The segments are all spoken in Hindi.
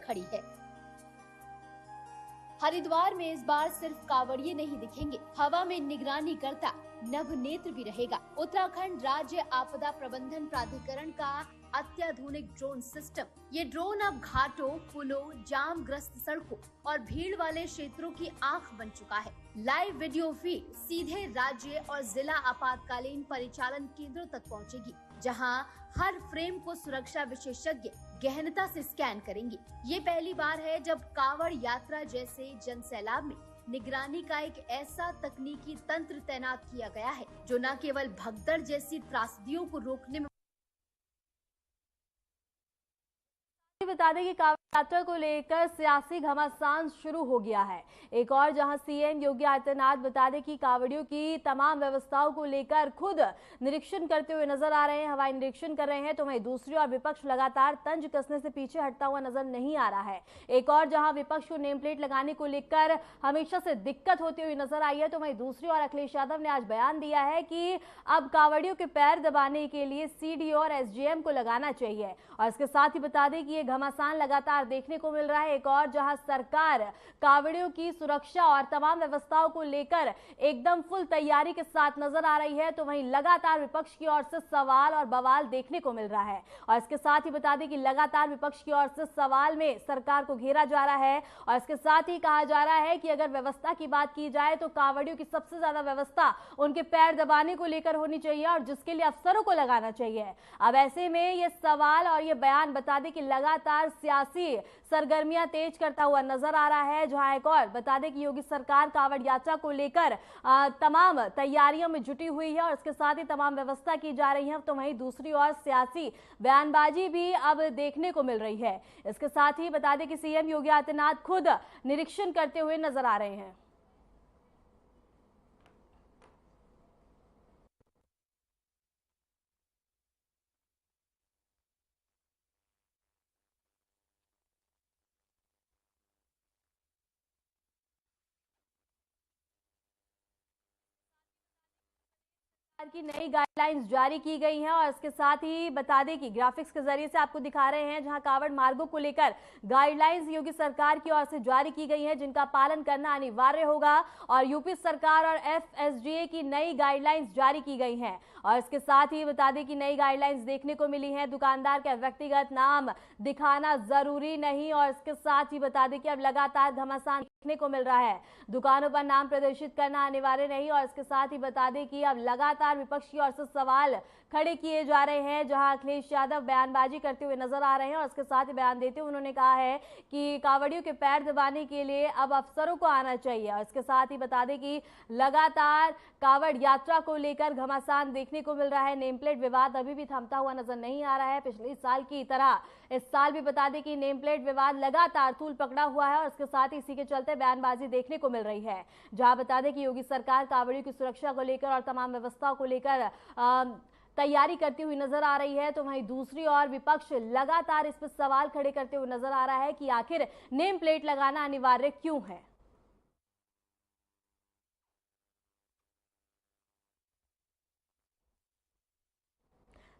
खड़ी है। हरिद्वार में इस बार सिर्फ कांवड़िए नहीं दिखेंगे, हवा में निगरानी करता नभ नेत्र भी रहेगा। उत्तराखंड राज्य आपदा प्रबंधन प्राधिकरण का अत्याधुनिक ड्रोन सिस्टम। ये ड्रोन अब घाटों, पुलों, जाम ग्रस्त सड़कों और भीड़ वाले क्षेत्रों की आंख बन चुका है। लाइव वीडियो फीड सीधे राज्य और जिला आपातकालीन परिचालन केंद्रों तक पहुंचेगी, जहां हर फ्रेम को सुरक्षा विशेषज्ञ गहनता से स्कैन करेंगे। ये पहली बार है जब कांवड़ यात्रा जैसे जन सैलाब में निगरानी का एक ऐसा तकनीकी तंत्र तैनात किया गया है जो न केवल भगदड़ जैसी त्रासदियों को रोकने में। बता दें कि कांवड़ यात्रा को लेकर सियासी घमासान शुरू हो गया है। एक और जहां सीएम योगी आदित्यनाथ बता दें कि कांवड़ियों की तमाम व्यवस्थाओं को लेकर खुद निरीक्षण करते हुए नजर आ रहे हैं, हवाई निरीक्षण कर रहे हैं, तो वहीं दूसरी ओर विपक्ष लगातार तंज कसने से पीछे हटता हुआ नजर नहीं आ रहा है। एक और जहां विपक्ष को नेम प्लेट लगाने को लेकर हमेशा से दिक्कत होती हुई नजर आई है, तो वहीं दूसरी ओर अखिलेश यादव ने आज बयान दिया है कि अब कांवड़ियों के पैर दबाने के लिए सीडी और एसडीएम को लगाना चाहिए। और इसके साथ ही बता दें कि ये घमासान लगातार देखने को मिल रहा है। एक और जहां सरकार कांवड़ियों की सुरक्षा और तमाम व्यवस्थाओं को लेकर एकदम फुल तैयारी के साथ नजर आ रही है, तो वहीं लगातार विपक्ष की ओर से सवाल और बवाल देखने को मिल रहा है। और इसके साथ ही बता दें कि लगातार विपक्ष की ओर से सवाल में सरकार को घेरा जा रहा है। और इसके साथ ही कहा जा रहा है कि अगर व्यवस्था की बात की जाए तो कांवड़ियों की सबसे ज्यादा व्यवस्था उनके पैर दबाने को लेकर होनी चाहिए और जिसके लिए अफसरों को लगाना चाहिए। अब ऐसे में ये सवाल और ये बयान बता दें कि लगातार सियासी सरगर्मियां तेज करता हुआ नजर आ रहा है। जहां एक और बता दें कि योगी सरकार कांवड़ यात्रा को लेकर तमाम तैयारियों में जुटी हुई है और इसके साथ ही तमाम व्यवस्था की जा रही है, तो वहीं दूसरी ओर सियासी बयानबाजी भी अब देखने को मिल रही है। इसके साथ ही बता दें कि सीएम योगी आदित्यनाथ खुद निरीक्षण करते हुए नजर आ रहे हैं। की नई गाइडलाइंस जारी की गई हैं और इसके साथ ही बता दें कि ग्राफिक्स के जरिए से आपको दिखा रहे हैं जहां कांवड़ मार्गों को लेकर गाइडलाइंस योगी सरकार की ओर से जारी की गई हैं, जिनका पालन करना अनिवार्य होगा। और यूपी सरकार और एफएसडीए की नई गाइडलाइंस जारी की गई हैं। और इसके साथ ही बता दें कि नई गाइडलाइंस देखने को मिली है, दुकानदार का व्यक्तिगत नाम दिखाना जरूरी नहीं। और इसके साथ ही बता दें कि अब लगातार घमासान देखने को मिल रहा है, दुकानों पर नाम प्रदर्शित करना अनिवार्य नहीं। और इसके साथ ही बता दें कि अब लगातार विपक्ष की ओर से सवाल खड़े किए जा रहे हैं, जहां अखिलेश यादव बयानबाजी करते हुए नजर आ रहे हैं। और इसके साथ ही बयान देते हुए उन्होंने कहा है कि कांवड़ियों के पैर दबाने के लिए अब अफसरों को आना चाहिए। और इसके साथ ही बता दें कि लगातार कांवड़ यात्रा को लेकर घमासान देखने को मिल रहा है। नेम प्लेट विवाद अभी भी थमता हुआ नजर नहीं आ रहा है। पिछले साल की तरह इस साल भी बता दें कि नेम प्लेट विवाद लगातार तूल पकड़ा हुआ है और इसके साथ ही इसी के चलते बयानबाजी देखने को मिल रही है। जहां बता दें कि योगी सरकार कांवड़ियों की सुरक्षा को लेकर और तमाम व्यवस्थाओं को लेकर तैयारी करती हुई नजर आ रही है, तो वहीं दूसरी ओर विपक्ष लगातार इस पर सवाल खड़े करते हुए नजर आ रहा है कि आखिर नेम प्लेट लगाना अनिवार्य क्यों है।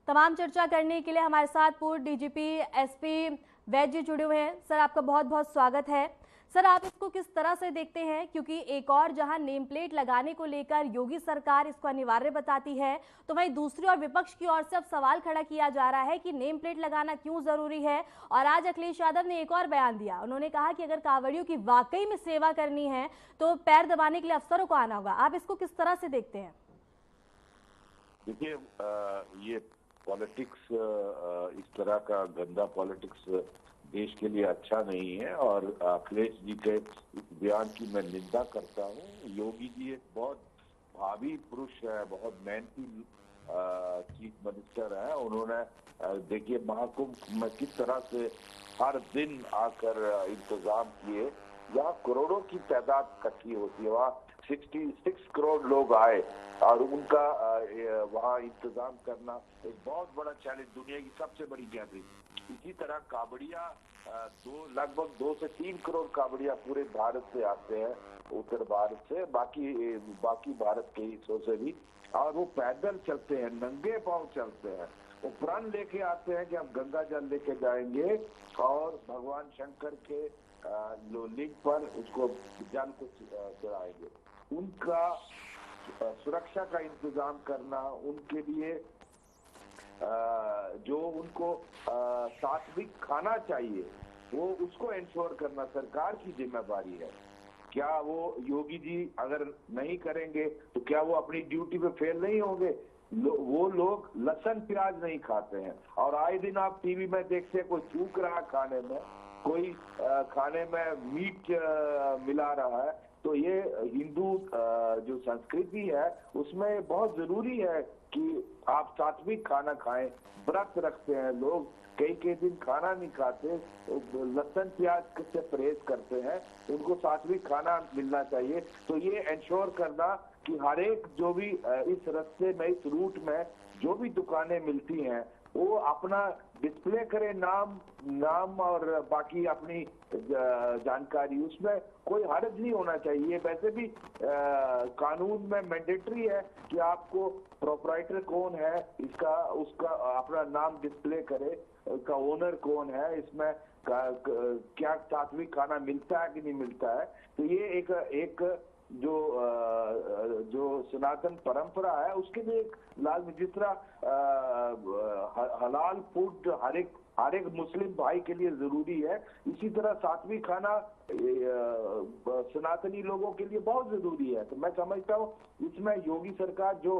तमाम चर्चा करने के लिए हमारे साथ पूर्व डीजीपी एसपी वैद्य जी जुड़े हुए हैं। सर, आपका बहुत बहुत स्वागत है। सर, आप इसको किस तरह से देखते हैं, क्योंकि एक और जहां नेम प्लेट लगाने को लेकर योगी सरकार इसको अनिवार्य बताती है, तो वहीं दूसरी ओर विपक्ष की ओर से अब सवाल खड़ा किया जा रहा है कि नेम प्लेट लगाना क्यों जरूरी है। और आज अखिलेश यादव ने एक और बयान दिया, उन्होंने कहा कि अगर कांवड़ियों की वाकई में सेवा करनी है तो पैर दबाने के लिए अफसरों को आना होगा। आप इसको किस तरह से देखते हैं? देखिए, ये पॉलिटिक्स, इस तरह का गंदा पॉलिटिक्स देश के लिए अच्छा नहीं है और अखिलेश जी के इस बयान की मैं निंदा करता हूँ। योगी जी एक बहुत भावी पुरुष है, बहुत मेहनती चीफ मिनिस्टर है। उन्होंने देखिए महाकुंभ में किस तरह से हर दिन आकर इंतजाम किए। यहाँ करोड़ों की तादाद इकट्ठी होती है, वहाँ 66 करोड़ लोग आए और उनका वहाँ इंतजाम करना एक बहुत बड़ा चैलेंज, दुनिया की सबसे बड़ी गैदरिंग। इसी तरह कांवड़िया लगभग 2 से 3 करोड़ कांवड़िया पूरे भारत से आते हैं, उत्तर भारत से, बाकी भारत के हिस्सों से भी, और वो पैदल चलते हैं, नंगे पांव चलते हैं। वो प्रण लेके आते हैं कि हम गंगा जल लेके जाएंगे और भगवान शंकर के लिंग पर उसको जल को चढ़ाएंगे। उनका सुरक्षा का इंतजाम करना, उनके लिए जो उनको सात्विक खाना चाहिए वो उसको इंश्योर करना सरकार की जिम्मेदारी है। क्या वो योगी जी अगर नहीं करेंगे तो क्या वो अपनी ड्यूटी पे फेल नहीं होंगे? वो लोग लहसुन प्याज नहीं खाते हैं और आए दिन आप टीवी में देखते हैं कोई थूक रहा है खाने में, कोई खाने में मीट मिला रहा है। तो ये हिंदू जो संस्कृति है उसमें बहुत जरूरी है कि आप सात्विक खाना खाएं। व्रत रखते हैं लोग, कई दिन खाना नहीं खाते, लहसुन प्याज से परहेज करते हैं, उनको सात्विक खाना मिलना चाहिए। तो ये इंश्योर करना कि हर एक जो भी इस रास्ते में, इस रूट में जो भी दुकानें मिलती हैं वो अपना डिस्प्ले करे नाम और बाकी अपनी जानकारी, उसमें कोई हर्ज नहीं होना चाहिए। वैसे भी कानून में मैंडेटरी है कि आपको प्रोप्राइटर कौन है इसका, उसका अपना नाम डिस्प्ले करे, का ओनर कौन है, इसमें क्या सात्विक खाना मिलता है कि नहीं मिलता है। तो ये एक जो सनातन परंपरा है उसके लिए एक जिस तरह हलाल फूड हर एक मुस्लिम भाई के लिए जरूरी है, इसी तरह सात्विक खाना सनातनी लोगों के लिए बहुत जरूरी है। तो मैं समझता हूँ इसमें योगी सरकार जो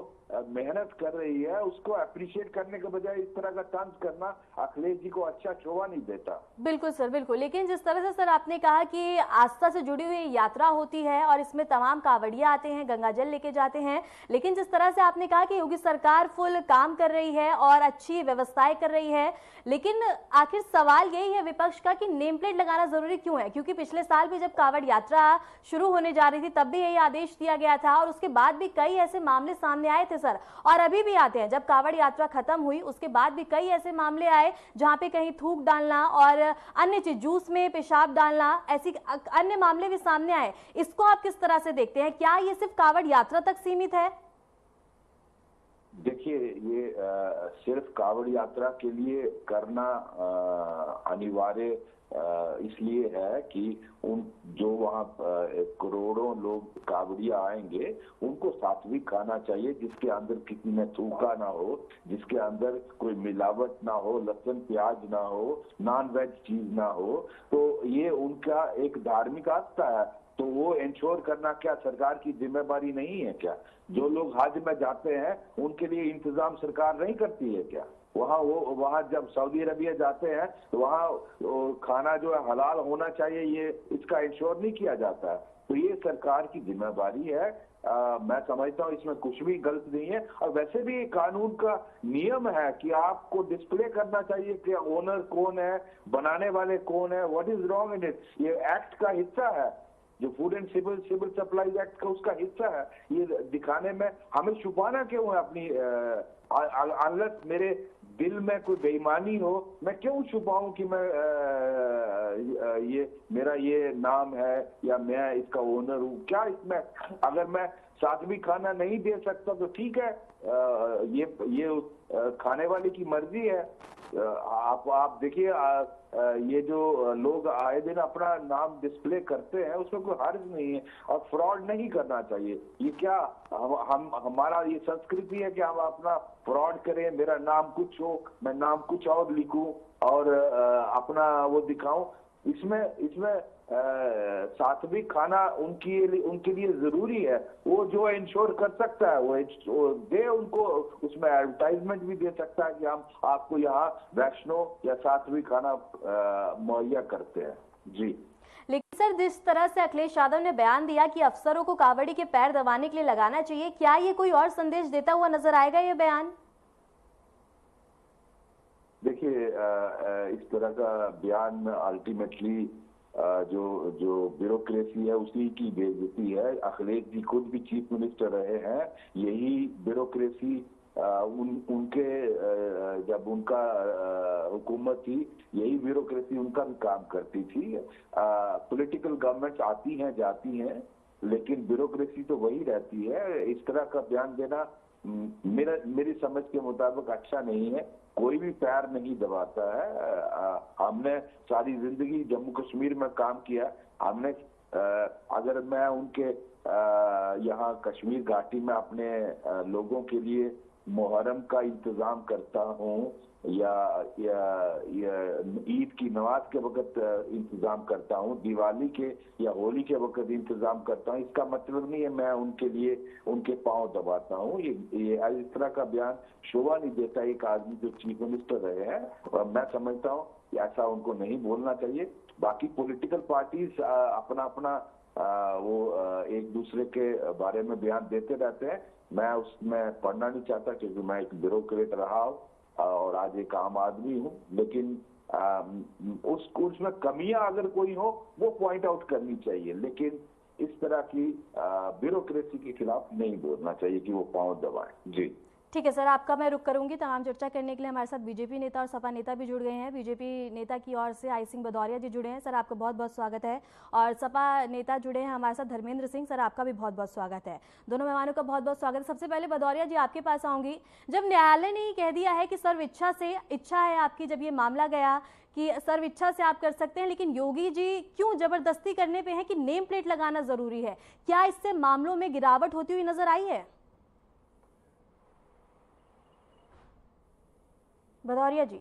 मेहनत कर रही है उसको अप्रिशिएट करने के बजाय इस तरह का तंज करना अखिलेश जी को अच्छा शोभा नहीं देता। बिल्कुल सर, बिल्कुल। लेकिन जिस तरह से सर आपने कहा कि आस्था से जुड़ी हुई यात्रा होती है और इसमें तमाम कांवड़िया आते हैं, गंगा जल लेके जाते हैं, लेकिन जिस तरह से आपने कहा कि योगी सरकार फुल काम कर रही है और अच्छी व्यवस्थाएं कर रही है, लेकिन आखिर सवाल यही है विपक्ष का कि नेम प्लेट लगाना जरूरी क्यों है? क्योंकि पिछले साल भी जब कांवड़ यात्रा शुरू होने जा रही थी तब भी यही आदेश दिया गया था और उसके बाद भी कई ऐसे मामले सामने आए थे सर, और अभी भी आते हैं। जब कांवड़ यात्रा खत्म हुई उसके बाद भी कई ऐसे मामले आए जहां पे कहीं थूक डालना और अन्य चीज, जूस में पेशाब डालना, ऐसी अन्य मामले भी सामने आए। इसको आप किस तरह से देखते हैं? क्या ये सिर्फ कांवड़ यात्रा तक सीमित है? देखिए, ये सिर्फ कांवड़ यात्रा के लिए करना अनिवार्य इसलिए है कि उन जो वहाँ करोड़ों लोग कांवड़िया आएंगे उनको सात्विक खाना चाहिए, जिसके अंदर किसी में थूका ना हो, जिसके अंदर कोई मिलावट ना हो, लहसुन प्याज ना हो, नॉन वेज चीज ना हो। तो ये उनका एक धार्मिक आस्था है, तो वो इंश्योर करना क्या सरकार की जिम्मेदारी नहीं है क्या? जो लोग हज में जाते हैं उनके लिए इंतजाम सरकार नहीं करती है क्या? वहाँ जब सऊदी अरबिया जाते हैं तो वहाँ खाना जो है हलाल होना चाहिए, ये इसका इंश्योर नहीं किया जाता है। तो ये सरकार की जिम्मेदारी है। मैं समझता हूँ इसमें कुछ भी गलत नहीं है। और वैसे भी कानून का नियम है कि आपको डिस्प्ले करना चाहिए कि ओनर कौन है, बनाने वाले कौन है, what is wrong in it. ये एक्ट का हिस्सा है, जो food and civil supplies act का उसका हिस्सा है। ये दिखाने में हमें छुपाना क्यों है अपनी, अनलेस मेरे दिल में कोई बेईमानी हो, मैं क्यों छुपाऊं कि मैं ये मेरा ये नाम है या मैं इसका ओनर हूँ? क्या इसमें अगर मैं सात्विक खाना नहीं दे सकता तो ठीक है, ये खाने वाले की मर्जी है। आप देखिए, ये जो लोग आए दिन अपना नाम डिस्प्ले करते हैं उसमें कोई हर्ज नहीं है और फ्रॉड नहीं करना चाहिए। ये क्या हमारा ये संस्कृति है कि हम अपना फ्रॉड करें, मेरा नाम कुछ हो, मैं नाम कुछ और लिखूं और अपना वो दिखाऊं? इसमें सात्विक खाना उनके लिए जरूरी है। वो जो इंश्योर कर सकता है वो दे, उनको उसमें एडवर्टाइजमेंट भी दे सकता है कि हम आपको यहाँ वैष्णो या सात्विक खाना मुहैया करते हैं। जी। लेकिन सर, जिस तरह से अखिलेश यादव ने बयान दिया कि अफसरों को कांवड़ी के पैर दबाने के लिए लगाना चाहिए, क्या ये कोई और संदेश देता हुआ नजर आएगा ये बयान? देखिए, इस तरह का बयान अल्टीमेटली जो ब्यूरोक्रेसी है उसी की बेइज्जती है। अखिलेश जी खुद भी चीफ मिनिस्टर रहे हैं, यही ब्यूरोक्रेसी उनके जब उनका हुकूमत थी, यही ब्यूरोक्रेसी उनका भी काम करती थी। पॉलिटिकल गवर्नमेंट्स आती हैं जाती हैं, लेकिन ब्यूरोक्रेसी तो वही रहती है। इस तरह का बयान देना मेरी समझ के मुताबिक अच्छा नहीं है। कोई भी पैर नहीं दबाता है। हमने सारी जिंदगी जम्मू कश्मीर में काम किया। हमने अगर मैं उनके यहाँ कश्मीर घाटी में अपने लोगों के लिए मुहर्रम का इंतजाम करता हूँ या ईद की नमाज के वक्त इंतजाम करता हूँ, दिवाली के या होली के वक्त इंतजाम करता हूँ, इसका मतलब नहीं है मैं उनके लिए उनके पांव दबाता हूँ। ये इस तरह का बयान शोभा नहीं देता एक आदमी जो चीफ मिनिस्टर रहे हैं, और मैं समझता हूँ कि ऐसा उनको नहीं बोलना चाहिए। बाकी पॉलिटिकल पार्टीज अपना अपना वो एक दूसरे के बारे में बयान देते रहते हैं। मैं उसमें पढ़ना नहीं चाहता क्योंकि मैं एक ब्यूरोक्रेट रहा हूँ और आज एक आम आदमी हूँ, लेकिन उसमें कमियां अगर कोई हो वो पॉइंट आउट करनी चाहिए, लेकिन इस तरह की ब्यूरोक्रेसी के खिलाफ नहीं बोलना चाहिए कि वो पांव दबाएं। जी ठीक है सर, आपका मैं रुख करूंगी। तमाम चर्चा करने के लिए हमारे साथ बीजेपी नेता और सपा नेता भी जुड़ गए हैं। बीजेपी नेता की ओर से आई सिंह भदौरिया जी जुड़े हैं, सर आपका बहुत बहुत स्वागत है। और सपा नेता जुड़े हैं हमारे साथ धर्मेंद्र सिंह, सर आपका भी बहुत बहुत स्वागत है। दोनों मेहमानों का बहुत बहुत स्वागत है। सबसे पहले भदौरिया जी आपके पास आऊंगी। जब न्यायालय ने कह दिया है कि सर्व इच्छा है आपकी, जब ये मामला गया कि सर्व इच्छा से आप कर सकते हैं, लेकिन योगी जी क्यों जबरदस्ती करने पे हैं कि नेम प्लेट लगाना जरूरी है, क्या इससे मामलों में गिरावट होती हुई नजर आई है? भदौरिया जी।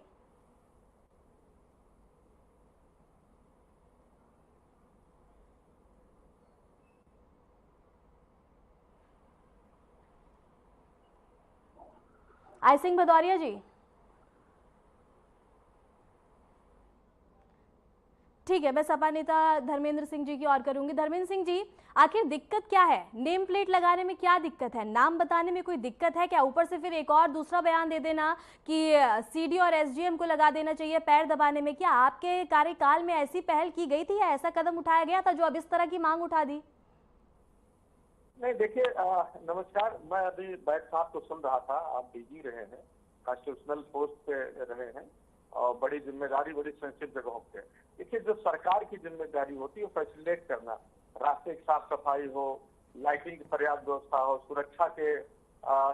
आई सिंह भदौरिया जी। ठीक है, मैं सपा नेता धर्मेंद्र सिंह जी की ओर करूंगी। धर्मेंद्र सिंह जी, आखिर दिक्कत क्या है? नेम प्लेट लगाने में क्या दिक्कत है? नाम बताने में कोई दिक्कत है क्या? ऊपर से फिर एक और दूसरा बयान दे देना कि सीडी और एसडीएम को लगा देना चाहिए पैर दबाने में। क्या आपके कार्यकाल में ऐसी पहल की गई थी या ऐसा कदम उठाया गया था जो अब इस तरह की मांग उठा दी? नहीं, देखिए नमस्कार। मैं अभी बैठ साहब को सुन रहा था। आप बिजी रहे हैं, कॉन्स्टिट्यूशनल पोस्ट पे रहे हैं और बड़ी जिम्मेदारी, बड़ी सेंसिटिव जगहों पे। देखिए, जो सरकार की जिम्मेदारी होती है वो फैसिलिटेट करना, रास्ते की साफ सफाई हो, लाइटिंग की पर्याप्त व्यवस्था हो, सुरक्षा के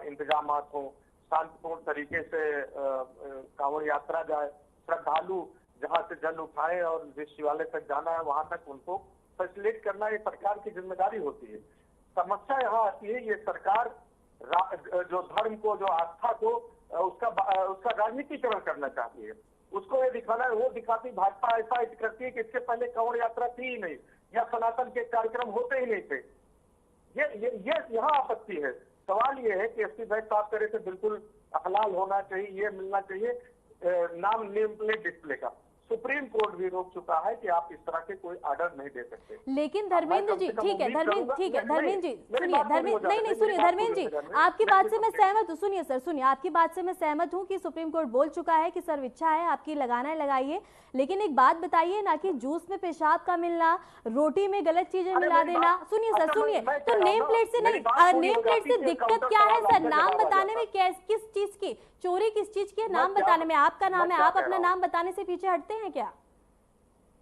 इंतजाम हो, शांतिपूर्ण तरीके से कांवड़ यात्रा जाए, श्रद्धालु जहाँ से जल उठाए और जिस शिवालय तक जाना है वहां तक उनको फैसिलिटेट करना ये सरकार की जिम्मेदारी होती है। समस्या यहाँ आती है, ये सरकार जो धर्म को, जो आस्था को उसका राजनीतिकरण करना चाहती है। उसको ये दिखाना है, वो दिखाती भाजपा ऐसा करती है कि इसके पहले कांवड़ यात्रा थी ही नहीं या सनातन के कार्यक्रम होते ही नहीं थे। ये यहाँ आपत्ति है। सवाल ये है कि एसपी बैठ साफ करे तो बिल्कुल हलाल होना चाहिए, ये मिलना चाहिए नाम नेम प्लेट डिस्प्ले का। सुप्रीम कोर्ट भी रोक चुका है कि आप इस तरह के कोई ऑर्डर नहीं दे सकते। लेकिन धर्मेंद्र जी, ठीक है धर्मेंद्र जी, सुनिए धर्मेंद्र जी, आपकी बात से मैं सहमत हूँ। सुनिए सर, सुनिए, आपकी बात से मैं सहमत हूँ कि सुप्रीम कोर्ट बोल चुका है कि सर्व इच्छा है आपकी, लगाना है लगाइए। लेकिन एक बात बताइए ना कि जूस में पेशाब का मिलना, रोटी में गलत चीजें मिला देना। सुनिए सर, सुनिए, तो नेम प्लेट से नहीं, नेम प्लेट से दिक्कत क्या है सर? नाम बताने में किस चीज की चोरी, किस चीज की नाम बताने में? आपका नाम है, आप अपना नाम बताने से पीछे हटते हैं क्या?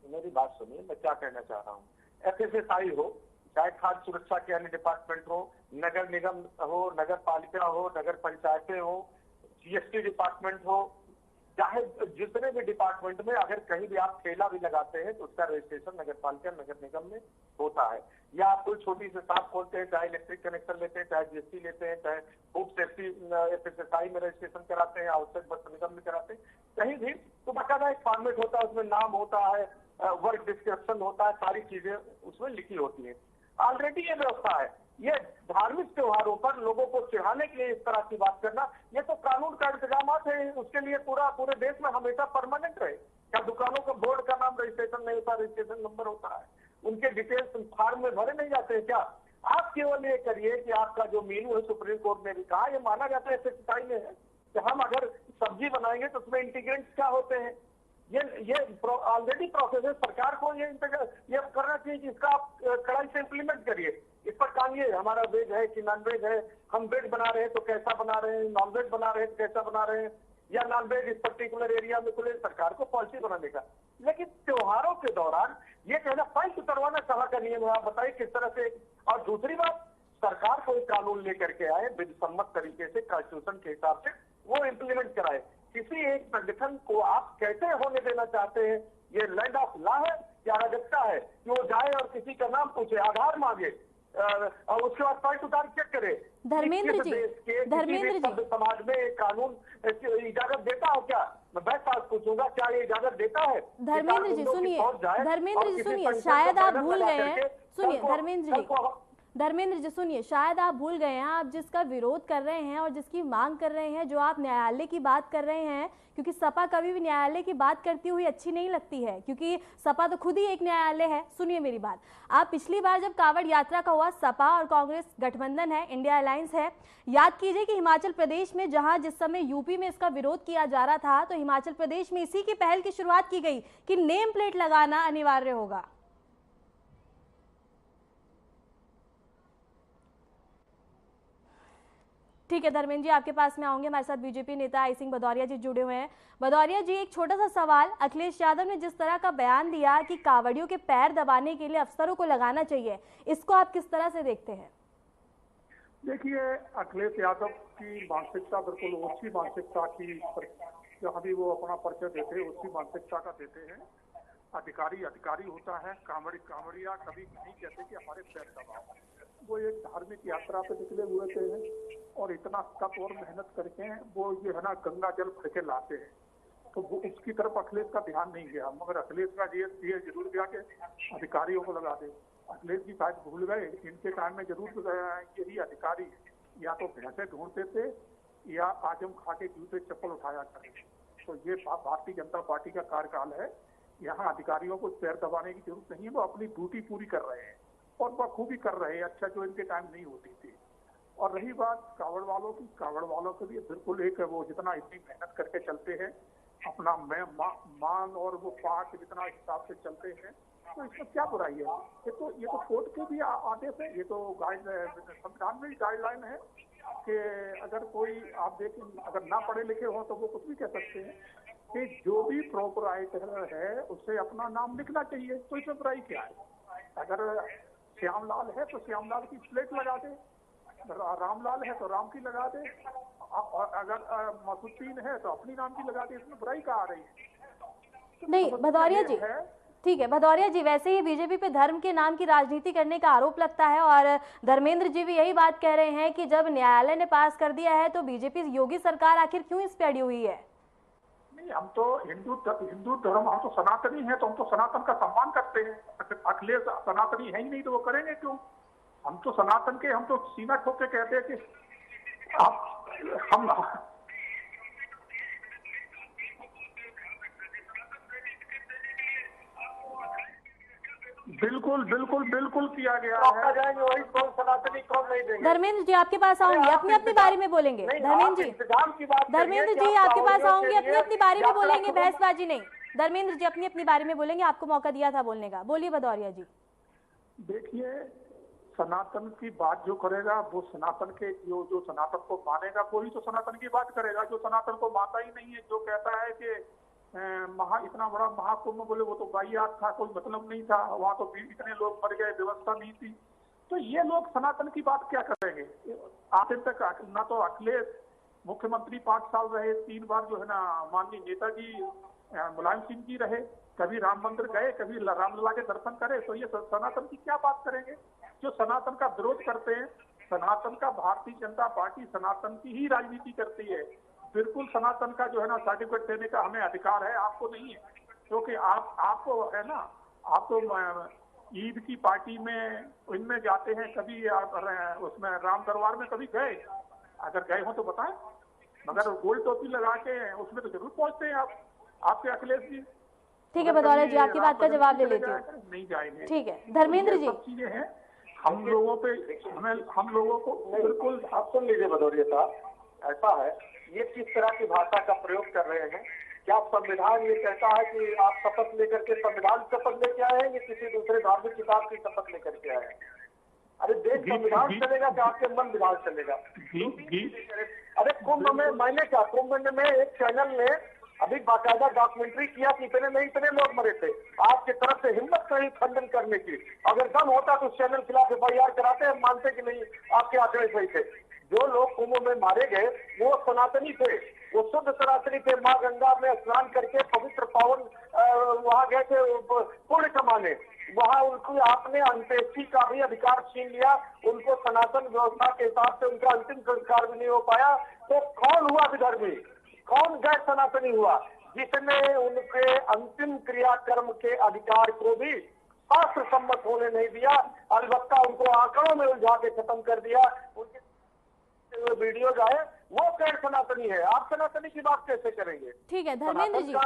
मेरी बात सुनिए, मैं क्या कहना चाह रहा हूँ। FSSAI हो, चाहे खाद्य सुरक्षा के अन्य डिपार्टमेंट हो, नगर निगम हो, नगर पालिका हो, नगर पंचायतें हो, GST डिपार्टमेंट हो, चाहे जितने भी डिपार्टमेंट में अगर कहीं भी आप ठेला भी लगाते हैं तो उसका रजिस्ट्रेशन नगर पालिका, नगर निगम में होता है। या आप कोई छोटी से शॉप खोलते हैं, चाहे इलेक्ट्रिक कनेक्शन लेते हैं, चाहे GST लेते हैं, चाहे फूड सेफ्टी FSSAI में रजिस्ट्रेशन कराते हैं, आवश्यक बस निगम में कराते हैं, कहीं भी तो बाकायदा एक फॉर्मेट होता है, उसमें नाम होता है, वर्क डिस्क्रिप्शन होता है, सारी चीजें उसमें लिखी होती है। ऑलरेडी ये व्यवस्था है। ये धार्मिक त्योहारों पर लोगों को चिढ़ाने के लिए इस तरह की बात करना, ये तो कानून का इंतजाम है, उसके लिए पूरे देश में हमेशा परमानेंट रहे। क्या दुकानों का बोर्ड का नाम रजिस्ट्रेशन नहीं होता, रजिस्ट्रेशन नंबर होता है, उनके डिटेल्स फार्म में भरे नहीं जाते हैं क्या? आप केवल ये करिए कि आपका जो मेनू है, सुप्रीम कोर्ट ने भी कहा, ये माना जाता है FSSAI में है कि हम अगर सब्जी बनाएंगे तो उसमें इंटीग्रेंट्स क्या होते हैं। ये ऑलरेडी प्रोसेस है। सरकार को ये करना चाहिए कि इसका आप कड़ाई से इम्प्लीमेंट करिए, इस पर कानिए हमारा वेज है कि नॉन वेज है, हम वेज बना रहे हैं तो कैसा बना रहे हैं, नॉन वेज बना रहे हैं तो कैसा बना रहे हैं, या नॉन वेज इस पर्टिकुलर एरिया में खुले, सरकार को पॉलिसी बनाने का। लेकिन त्योहारों के दौरान ये कहना फाइल उतरवाना सभा का नियम है, आप बताइए किस तरह से। और दूसरी बात, सरकार कोई कानून लेकर के आए विधिसम्मत तरीके से कॉन्स्टिट्यूशन के हिसाब से वो इम्प्लीमेंट कराए। किसी एक संगठन को आप कैसे होने देना चाहते हैं? ये लैंड ऑफ लॉ है या अराजकता है कि वो जाए और किसी का नाम पूछे, आधार मांगे और उसके बाद पलट उतार चेक करे? धर्मेंद्र जी, समाज में एक कानून इजाजत देता हो क्या? मैं साथ पूछूंगा, क्या ये इजाजत देता है? धर्मेंद्र जी सुनिए, शायद आप भूल गए हैं। सुनिए धर्मेंद्र जी सुनिए, शायद आप भूल गए हैं, आप जिसका विरोध कर रहे हैं और जिसकी मांग कर रहे हैं, जो आप न्यायालय की बात कर रहे हैं, क्योंकि सपा कभी भी न्यायालय की बात करती हुई अच्छी नहीं लगती है, क्योंकि सपा तो खुद ही एक न्यायालय है। सुनिए मेरी बात, आप पिछली बार जब कांवड़ यात्रा का हुआ, सपा और कांग्रेस गठबंधन है, इंडिया अलायंस है, याद कीजिए कि हिमाचल प्रदेश में जहां जिस समय यूपी में इसका विरोध किया जा रहा था, तो हिमाचल प्रदेश में इसी की पहल की शुरुआत की गई कि नेम प्लेट लगाना अनिवार्य होगा। ठीक है धर्मेंद्र जी, आपके पास में आऊंगे। हमारे साथ बीजेपी नेता आई सिंह भदौरिया जी जुड़े हुए हैं। भदौरिया जी, एक छोटा सा सवाल, अखिलेश यादव ने जिस तरह का बयान दिया कि कांवड़ियों के पैर दबाने के लिए अफसरों को लगाना चाहिए, इसको आप किस तरह से देखते हैं? देखिए, अखिलेश यादव की मानसिकता बिल्कुल उसी मानसिकता की, जहाँ भी वो अपना परिचय देते हैं उसी मानसिकता का देते हैं। अधिकारी अधिकारी होता है, कांवड़िया कभी नहीं कहते कि हमारे पैर दबाओ। वो एक धार्मिक यात्रा पे निकले हुए थे और इतना तप और मेहनत करके वो ये है ना गंगा जल भर के लाते हैं, तो वो उसकी तरफ अखिलेश का ध्यान नहीं गया। मगर अखिलेश का ये जरूर गया कि अधिकारियों को लगा दे। अखिलेश जी शायद भूल गए, इनके टाइम में जरूर यही अधिकारी या तो भैंसे ढूंढते थे या आजम खा के जूते चप्पल उठाया करते। तो ये भारतीय जनता पार्टी का कार्यकाल है, यहाँ अधिकारियों को पैर दबाने की जरूरत नहीं है, वो अपनी ड्यूटी पूरी कर रहे हैं और बखूबी कर रहे हैं, अच्छा जो इनके टाइम नहीं होती थी। और रही बात कांवड़ वालों की, कांवड़ वालों के लिए बिल्कुल एक वो जितना इतनी मेहनत करके चलते हैं, अपना मान और वो पाठ जितना हिसाब से चलते हैं, तो इसमें क्या बुराई है? ये तो कोर्ट के भी आदेश है, ये तो संविधान में भी गाइडलाइन है कि अगर कोई आप देखें अगर ना पढ़े लिखे हो तो वो कुछ भी कह सकते हैं कि जो भी प्रोपराइटर है उसे अपना नाम लिखना चाहिए, तो इसमें बुराई क्या है? अगर श्यामलाल है तो श्यामलाल की प्लेट लगा दे, रामलाल है तो राम की लगा दे, और अगर मसूद्दीन है तो अपनी नाम की लगा दे, इसमें बुराई कहाँ आ रही है? नहीं भदौरिया जी, ठीक है भदौरिया जी, वैसे ही बीजेपी पे धर्म के नाम की राजनीति करने का आरोप लगता है और धर्मेंद्र जी भी यही बात कह रहे हैं कि जब न्यायालय ने पास कर दिया है तो बीजेपी योगी सरकार आखिर क्यों इस पे अड़ी हुई है? नहीं, हम तो हिंदू धर्म, हम तो सनातनी हैं, तो हम तो सनातन का सम्मान करते हैं। अखिलेश सनातनी है ही नहीं तो वो करेंगे क्यों? हम तो सनातन के, हम तो सीना ठोक के कहते हैं कि हम बिल्कुल किया गया है। जाएंगे वही कौन सनातनी कौन नहीं देंगे। धर्मेंद्र जी आपके पास आऊंगी, अपनी अपनी बारे में बोलेंगे। धर्मेंद्र जी आपके पास आऊंगी, अपनी अपनी बारे में बोलेंगे, बहसबाजी नहीं। धर्मेंद्र जी अपनी अपनी बारे में बोलेंगे, आपको मौका दिया था बोलने का, बोलिए भदौरिया जी। देखिए, सनातन की बात जो करेगा वो सनातन के जो सनातन को मानेगा वही तो सनातन की बात करेगा। जो सनातन को मानता ही नहीं है, जो कहता है कि इतना बड़ा महाकुंभ, बोले वो तो वाहियात था, कोई मतलब नहीं था, वहां तो इतने लोग मर गए, व्यवस्था नहीं थी, तो ये लोग सनातन की बात क्या करेंगे? आखिर तक ना तो अखिलेश मुख्यमंत्री 5 साल रहे, 3 बार जो है ना माननीय नेताजी मुलायम सिंह जी रहे, कभी राम मंदिर गए, कभी रामलला के दर्शन करे, तो ये सनातन की क्या बात करेंगे? जो सनातन का विरोध करते हैं, सनातन का भारतीय जनता पार्टी सनातन की ही राजनीति करती है। बिल्कुल सनातन का जो है ना सर्टिफिकेट देने का हमें अधिकार है, आपको नहीं है, क्योंकि आपको है ना, आप तो ईद की पार्टी में इनमें जाते हैं, कभी उसमें राम दरबार में कभी गए? अगर गए हो तो बताएं, मगर गोल टोपी लगा के उसमें तो जरूर पहुंचते हैं आपके अखिलेश जी। ठीक है भदौरिया जी, आपकी बात का जवाब ले लेती हूँ। नहीं जाएंगे, ठीक है धर्मेंद्र जी। सब चीजें हैं, हम लोगों को बिल्कुल। आप सुन लीजिए भदौरिया साहब, ऐसा है, ये किस तरह की भाषा का प्रयोग कर रहे हैं? क्या संविधान ये कहता है कि आप शपथ लेकर के संविधान शपथ लेके आए हैं, या किसी दूसरे धार्मिक किताब की शपथ लेकर के आए हैं? अरे देश संविधान चलेगा कि आपके मन विधान चलेगा? अरे कुंभ में मैंने क्या, कुंभ में एक चैनल ने अभी बाकायदा डॉक्यूमेंट्री किया कि इतने नहीं इतने लोग मरे थे। आपकी तरफ से हिम्मत नहीं खंडन करने की, अगर दम होता तो उस चैनल के खिलाफ FIR कराते, हम मानते कि नहीं आपके आंकड़े सही थे। जो लोग कुंभ में मारे गए वो सनातनी थे, वो शुद्ध सनातनी थे। माँ गंगा में स्नान करके पवित्र पावन वहां गए थे पुण्य कमाने, वहां उनको आपने अंत्येष्टि का भी अधिकार छीन लिया। उनको सनातन व्यवस्था के हिसाब से उनका अंतिम संस्कार भी नहीं हो पाया। तो कौन हुआ विधर्मी, कौन गैर सनातनी हुआ, जिसने उनके अंतिम क्रियाकर्म के अधिकार को भी शास्त्र सम्मत होने नहीं दिया, अलबत्ता उनको आंकड़ों में उलझा के खत्म कर दिया। उनके वीडियो जो है वो गैर सनातनी है, आप सनातनी की बात कैसे करेंगे? ठीक है धर्मेंद्र जी, एक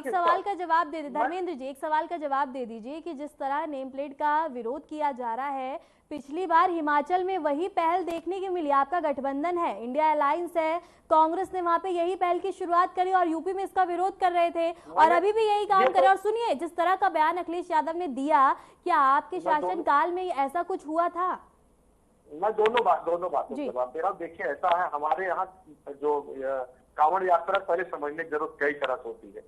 सवाल का जवाब दे दीजिए। धर्मेंद्र जी, एक सवाल का जवाब दे दीजिए कि जिस तरह नेम प्लेट का विरोध किया जा रहा है, पिछली बार हिमाचल में वही पहल देखने की मिली। आपका गठबंधन है, इंडिया अलायंस है, कांग्रेस ने वहां पे यही पहल की शुरुआत करी और यूपी में इसका विरोध कर रहे थे और अभी भी यही काम करे। और सुनिए जिस तरह का बयान अखिलेश यादव ने दिया, क्या आपके शासनकाल में ऐसा कुछ हुआ था? मैं दोनों बातों का जवाब दे रहा हूँ। देखिए ऐसा है, हमारे यहाँ जो कांवड़ यात्रा पहले समझने की जरूरत कई तरह से होती है।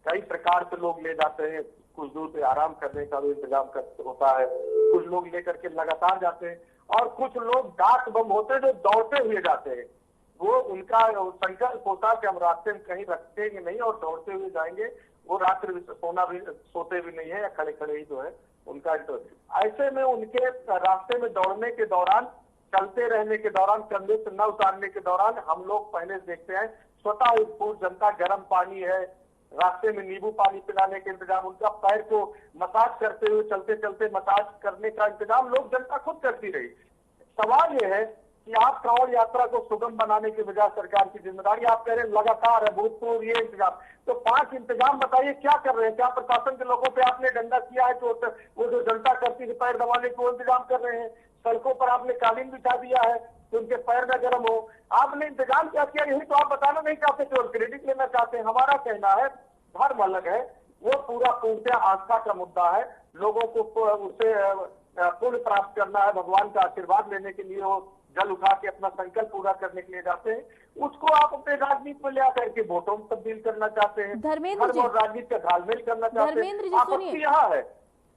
कई प्रकार से लोग ले जाते हैं, कुछ दूर पे आराम करने का भी इंतजाम होता है, कुछ लोग लेकर के लगातार जाते हैं और कुछ लोग डाक बम होते हैं जो दौड़ते हुए जाते हैं। वो उनका संकल्प होता है कि हम रास्ते में कहीं रखेंगे नहीं और दौड़ते हुए जाएंगे। वो रात्रि सोते भी नहीं है या खड़े खड़े ही जो है उनका। ऐसे में उनके रास्ते में दौड़ने के दौरान, चलते रहने के दौरान, कंधे से न उतारने के दौरान हम लोग पहले देखते हैं स्वतः स्फूर्त जनता गर्म पानी है, रास्ते में नींबू पानी पिलाने के इंतजाम, उनका पैर को मसाज करते हुए चलते चलते मसाज करने का इंतजाम लोग जनता खुद करती रही। सवाल यह है कि आप कांवड़ यात्रा को सुगम बनाने की बजाय सरकार की जिम्मेदारी, आप कह रहे हैं लगातार है भूतपूर्व ये इंतजाम, तो 5 इंतजाम बताइए क्या कर रहे हैं? क्या प्रशासन के लोगों पे आपने डंडा किया है? तो वो जो जनता करती है पैर दबाने को इंतजाम कर रहे हैं। सड़कों पर आपने कालीन बिछा दिया है कि उनके पैर न गर्म हो। आपने इंतजाम क्या किया, यही तो आप बताना नहीं चाहते, केवल क्रेडिट लेना चाहते हैं। हमारा कहना है धर्म अलग है, वो पूर्णतः आस्था का मुद्दा है। लोगों को उसे पुण्य प्राप्त करना है, भगवान का आशीर्वाद लेने के लिए वो जल उठा के अपना संकल्प पूरा करने के लिए जाते हैं। उसको आप अपने राजनीति में ले आकर के वोटों में तब्दील करना चाहते हैं, धर्म और राजनीति का घालमेल करना चाहते हैं। आपत्ति यहाँ है।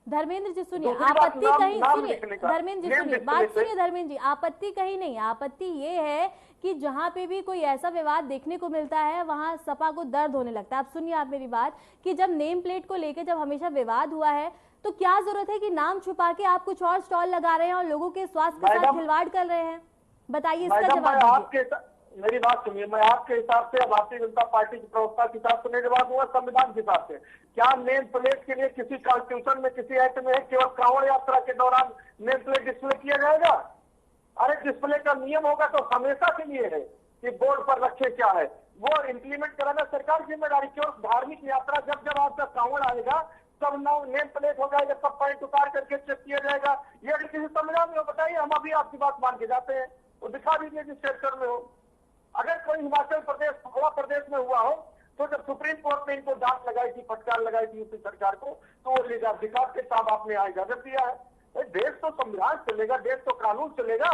धर्मेंद्र जी सुनिए, आपत्ति कहीं सुनिए, धर्मेंद्र जी सुनिए, बात सुनिए धर्मेंद्र जी, आपत्ति कहीं नहीं। आपत्ति ये है कि जहां पे भी कोई ऐसा विवाद देखने को मिलता है वहां सपा को दर्द होने लगता है। आप सुनिए आप मेरी बात, कि जब नेम प्लेट को लेकर जब हमेशा विवाद हुआ है तो क्या जरूरत है कि नाम छुपा के आप कुछ और स्टॉल लगा रहे हैं और लोगों के स्वास्थ्य के साथ खिलवाड़ कर रहे हैं? बताइए इसका जवाब दीजिए। मेरी बात सुनिए, मैं आपके हिसाब से, भारतीय जनता पार्टी की प्रवक्ता के हिसाब से नहीं जवाब दूंगा, संविधान के हिसाब से। क्या नेम प्लेट के लिए किसी कॉन्स्टिट्यूशन में, किसी एक्ट में है केवल कांवड़ यात्रा के दौरान नेम प्लेट डिस्प्ले किया जाएगा? अरे डिस्प्ले का नियम होगा तो हमेशा के लिए है कि बोर्ड पर रखे क्या है, वो इम्प्लीमेंट कराना सरकार की जिम्मेदारी। केवल धार्मिक यात्रा जब जब आपका कांवड़ आएगा तब नेम प्लेट हो जाएगा, तब पैंट उतार करके चेक किया जाएगा। ये अगर किसी संविधान में हो बताइए, हम अभी आपकी बात मान के जाते हैं, तो दिखा दीजिए जिस सेक्टर में हो। अगर कोई हिमाचल प्रदेश, गोवा प्रदेश में हुआ हो तो जब सुप्रीम कोर्ट ने इनको डांट लगाई थी, फटकार लगाई थी यूपी सरकार को, तो वो लेगा दिखा के साहब आपने यहाँ इजाजत दिया है। देश तो संविधान चलेगा, देश तो कानून चलेगा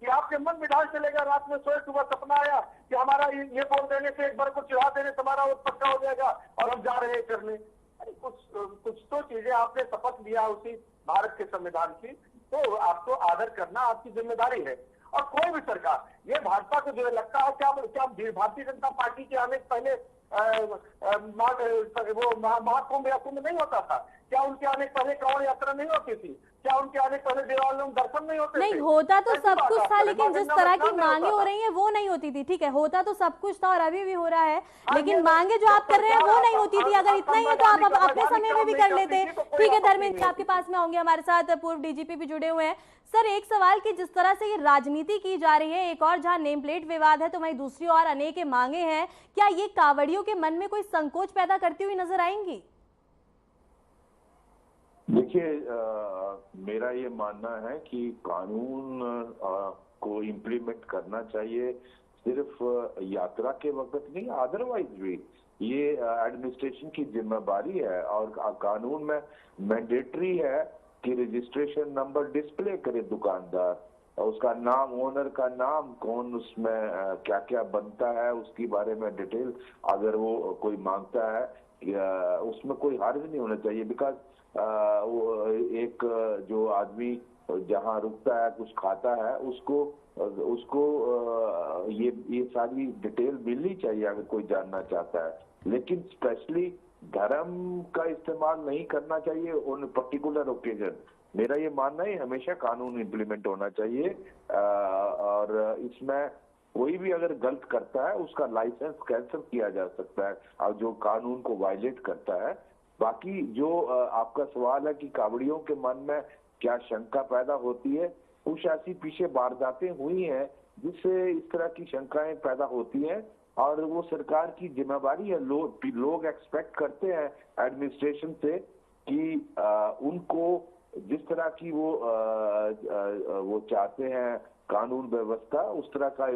कि आपके मन विधान चलेगा। रात में सोए सुबह सपना आया कि हमारा ये बोल देने से, एक बार को चिढ़ा देने से हमारा वो पक्का हो जाएगा और हम जा रहे हैं करने। अरे कुछ तो चीजें आपने शपथ लिया उसी भारत के संविधान की, तो आपको आदर करना आपकी जिम्मेदारी है। और कोई भी सरकार, ये भाजपा को जो लगता है क्या भारतीय जनता पार्टी के आने पहले वो महाकुंभ या कुंभ नहीं होता था? क्या उनके आने पहले कांवड़ यात्रा नहीं होती थी? क्या उनके आने पहले देवालयों में दर्शन नहीं होते? नहीं होता तो सब कुछ था, लेकिन जिस तरह की मांगे हो रही हैं वो नहीं होती थी। ठीक है, होता तो सब कुछ था और अभी भी हो रहा है, लेकिन मांगे जो आप कर रहे हैं वो नहीं होती थी। अगर इतना ही है तो आप अपने समय में भी कर लेते। ठीक है धर्मेंद्र, आपके पास में होंगे, हमारे साथ पूर्व डीजीपी भी जुड़े हुए हैं। सर एक सवाल कि जिस तरह से ये राजनीति की जा रही है, एक और जहां नेम प्लेट विवाद है तो वहीं दूसरी ओर अनेक मांगे हैं, क्या ये कांवड़ियों के मन में कोई संकोच पैदा करती हुई नजर आएंगी? देखिए, मेरा ये मानना है कि कानून को इम्प्लीमेंट करना चाहिए, सिर्फ यात्रा के वक्त नहीं, अदरवाइज भी ये एडमिनिस्ट्रेशन की जिम्मेदारी है। और कानून में मैंडेटरी है कि रजिस्ट्रेशन नंबर डिस्प्ले करे दुकानदार, उसका नाम, ओनर का नाम, कौन उसमें क्या क्या बनता है, उसके बारे में डिटेल अगर वो कोई मांगता है, या उसमें कोई हर्ज नहीं होना चाहिए। बिकॉज वो एक जो आदमी जहाँ रुकता है, कुछ खाता है, उसको ये सारी डिटेल मिलनी चाहिए अगर कोई जानना चाहता है। लेकिन स्पेशली धर्म का इस्तेमाल नहीं करना चाहिए उन पर्टिकुलर ओकेजन। मेरा ये मानना है हमेशा कानून इम्प्लीमेंट होना चाहिए, और इसमें कोई भी अगर गलत करता है उसका लाइसेंस कैंसिल किया जा सकता है, और जो कानून को वायलेट करता है। बाकी जो आपका सवाल है कि कावड़ियों के मन में क्या शंका पैदा होती है, कुछ ऐसी पीछे वारदातें हुई हैं जिससे इस तरह की शंकाएं पैदा होती हैं, और वो सरकार की जिम्मेवारी है। लोग एक्सपेक्ट करते हैं एडमिनिस्ट्रेशन से कि उनको जिस तरह की वो चाहते हैं कानून व्यवस्था, उस तरह का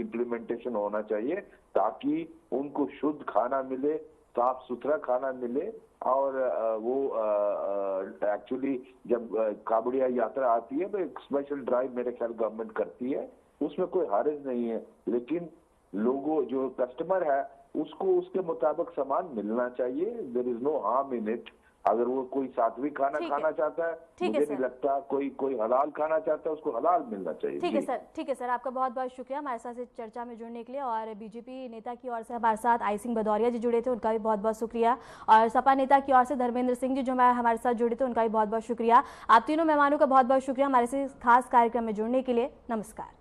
इम्प्लीमेंटेशन होना चाहिए, ताकि उनको शुद्ध खाना मिले, साफ सुथरा खाना मिले। और वो एक्चुअली जब कावड़िया यात्रा आती है तो एक स्पेशल ड्राइव मेरे ख्याल गवर्नमेंट करती है, उसमें कोई हर्ज नहीं है। लेकिन लोगों जो कस्टमर है उसको उसके मुताबिक सामान मिलना चाहिए। There is no harm in it. अगर वो कोई सात्विक खाना खाना चाहता है, मुझे नहीं लगता कोई हलाल खाना चाहता है, उसको हलाल मिलना चाहिए। ठीक है सर, ठीक है सर, आपका बहुत बहुत शुक्रिया हमारे साथ इस चर्चा में जुड़ने के लिए। और बीजेपी नेता की ओर से हमारे साथ आई सिंह भदौरिया जी जुड़े थे, उनका भी बहुत बहुत शुक्रिया। और सपा नेता की ओर से धर्मेंद्र सिंह जी जो हमारे साथ जुड़े थे, उनका भी बहुत बहुत शुक्रिया। आप तीनों मेहमानों का बहुत बहुत शुक्रिया हमारे से खास कार्यक्रम में जुड़ने के लिए। नमस्कार।